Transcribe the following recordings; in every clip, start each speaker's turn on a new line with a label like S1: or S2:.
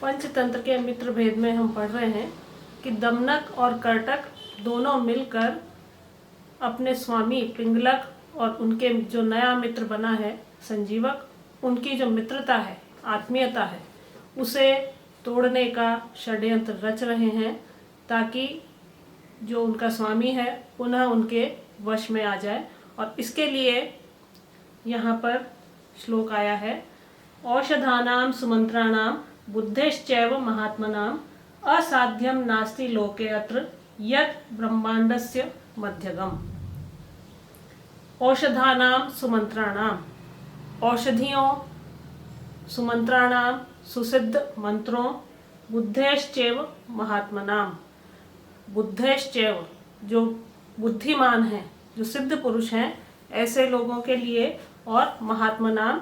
S1: पंचतंत्र के मित्र भेद में हम पढ़ रहे हैं कि दमनक और कर्टक दोनों मिलकर अपने स्वामी पिंगलक और उनके जो नया मित्र बना है संजीवक, उनकी जो मित्रता है, आत्मीयता है, उसे तोड़ने का षड्यंत्र रच रहे हैं ताकि जो उनका स्वामी है पुनः उनके वश में आ जाए। और इसके लिए यहाँ पर श्लोक आया है, औषधानां सुमंत्राणां बुद्धेश्चैव महात्मनां असाध्यम नास्ति लोके अत्र यत् ब्रह्मांडस्य मध्यगम। औषधानां सुमंत्राणां, औषधियों, सुमंत्राणां सुसिद्ध मंत्रों, बुद्धेश्चैव महात्मनां, बुद्धेश्चैव जो बुद्धिमान हैं, जो सिद्ध पुरुष हैं, ऐसे लोगों के लिए, और महात्मनां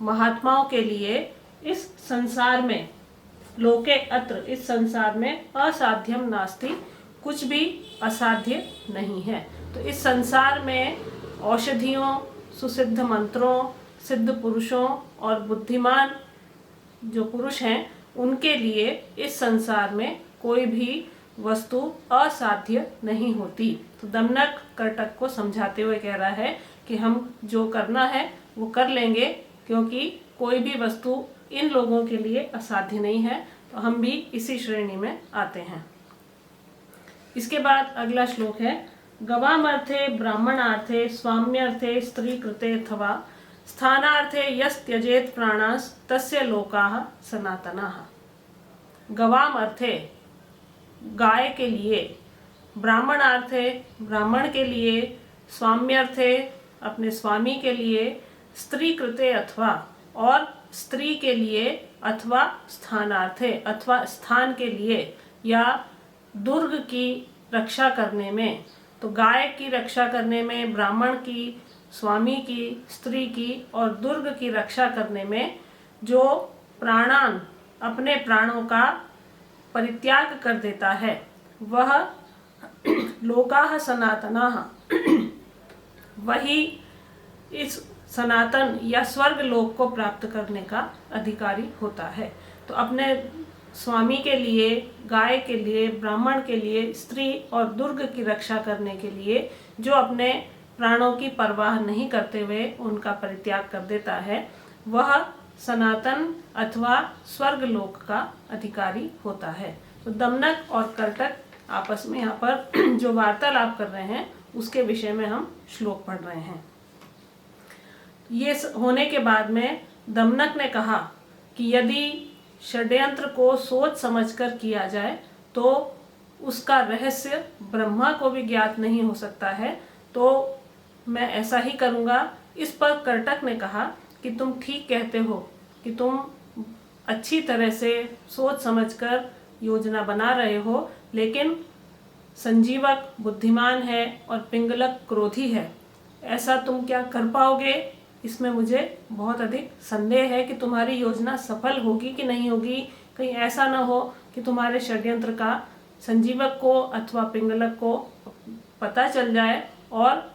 S1: महात्माओं के लिए इस संसार में, लोके अत्र इस संसार में असाध्यम नास्ति, कुछ भी असाध्य नहीं है। तो इस संसार में औषधियों, सुसिद्ध मंत्रों, सिद्ध पुरुषों और बुद्धिमान जो पुरुष हैं उनके लिए इस संसार में कोई भी वस्तु असाध्य नहीं होती। तो दमनक कर्टक को समझाते हुए कह रहा है कि हम जो करना है वो कर लेंगे, क्योंकि कोई भी वस्तु इन लोगों के लिए असाध्य नहीं है। तो हम भी इसी श्रेणी में आते हैं। इसके बाद अगला श्लोक है, गवामर्थे ब्राह्मणार्थे स्वाम्यर्थे स्त्री कृते अथवा स्थानार्थे यस त्यजेत प्राणास तस्य लोकाः सनातनाः। गवामर्थे गाय के लिए, ब्राह्मणार्थे ब्राह्मण के लिए, स्वाम्यर्थे अपने स्वामी के लिए, स्त्री कृते अथवा और स्त्री के लिए, अथवा स्थानार्थे अथवा स्थान के लिए, या दुर्ग की रक्षा करने में। तो गाय की रक्षा करने में, ब्राह्मण की, स्वामी की, स्त्री की और दुर्ग की रक्षा करने में जो प्राणान अपने प्राणों का परित्याग कर देता है वह लोकाः सनातनाः, वही इस सनातन या स्वर्ग लोक को प्राप्त करने का अधिकारी होता है। तो अपने स्वामी के लिए, गाय के लिए, ब्राह्मण के लिए, स्त्री और दुर्ग की रक्षा करने के लिए जो अपने प्राणों की परवाह नहीं करते हुए उनका परित्याग कर देता है, वह सनातन अथवा स्वर्ग लोक का अधिकारी होता है। तो दमनक और कर्टक आपस में यहाँ पर जो वार्तालाप कर रहे हैं उसके विषय में हम श्लोक पढ़ रहे हैं। ये होने के बाद में दमनक ने कहा कि यदि षड्यंत्र को सोच समझकर किया जाए तो उसका रहस्य ब्रह्मा को भी ज्ञात नहीं हो सकता है, तो मैं ऐसा ही करूँगा। इस पर कर्टक ने कहा कि तुम ठीक कहते हो कि तुम अच्छी तरह से सोच समझकर योजना बना रहे हो, लेकिन संजीवक बुद्धिमान है और पिंगलक क्रोधी है, ऐसा तुम क्या कर पाओगे? इसमें मुझे बहुत अधिक संदेह है कि तुम्हारी योजना सफल होगी कि नहीं होगी। कहीं ऐसा ना हो कि तुम्हारे षड्यंत्र का संजीवक को अथवा पिंगलक को पता चल जाए और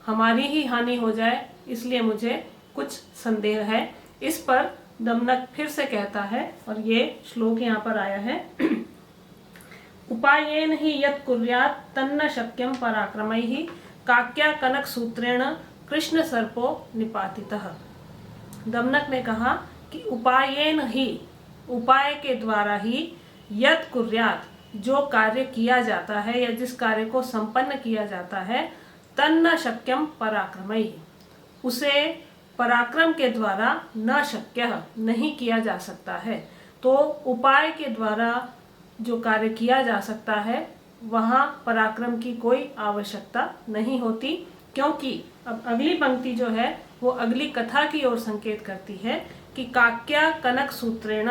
S1: हमारी ही हानि हो जाए, इसलिए मुझे कुछ संदेह है। इस पर दमनक फिर से कहता है, और ये श्लोक यहाँ पर आया है, उपायेन हि यत् कुर्यात् तन्न शक्यं पराक्रमैः काक्या कनक सूत्रेण कृष्ण सर्पो निपातितः। दमनक ने कहा कि उपायेन ही, उपाय के द्वारा ही, यत् कुर्यात् जो कार्य किया जाता है या जिस कार्य को संपन्न किया जाता है, तन्न शक्यम पराक्रमैः उसे पराक्रम के द्वारा न शक्य नहीं किया जा सकता है। तो उपाय के द्वारा जो कार्य किया जा सकता है वहाँ पराक्रम की कोई आवश्यकता नहीं होती, क्योंकि अब अगली पंक्ति जो है वो अगली कथा की ओर संकेत करती है कि काक्या कनक सूत्रेण,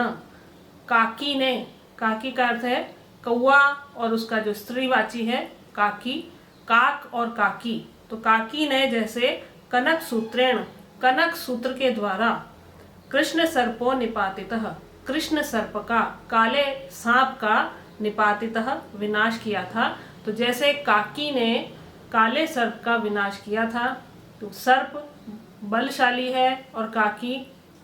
S1: काकी ने, काकी का अर्थ है कौवा और उसका जो स्त्रीवाची है काकी, काक और काकी, तो काकी ने जैसे कनक सूत्रेण, कनक सूत्र के द्वारा, कृष्ण सर्पो निपातितः कृष्ण सर्प का, काले सांप का, निपातितः विनाश किया था। तो जैसे काकी ने काले सर्प का विनाश किया था, तो सर्प बलशाली है और काकी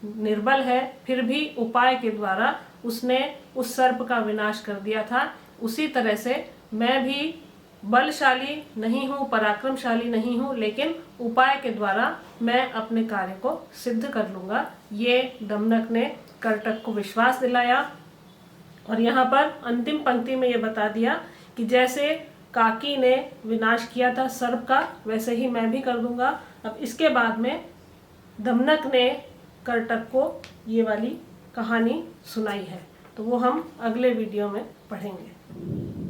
S1: निर्बल है, फिर भी उपाय के द्वारा उसने उस सर्प का विनाश कर दिया था, उसी तरह से मैं भी बलशाली नहीं हूँ, पराक्रमशाली नहीं हूँ, लेकिन उपाय के द्वारा मैं अपने कार्य को सिद्ध कर लूँगा। ये दमनक ने कर्टक को विश्वास दिलाया। और यहाँ पर अंतिम पंक्ति में ये बता दिया कि जैसे काकी ने विनाश किया था सर्प का, वैसे ही मैं भी कर दूंगा। अब इसके बाद में दमनक ने कर्टक को ये वाली कहानी सुनाई है, तो वो हम अगले वीडियो में पढ़ेंगे।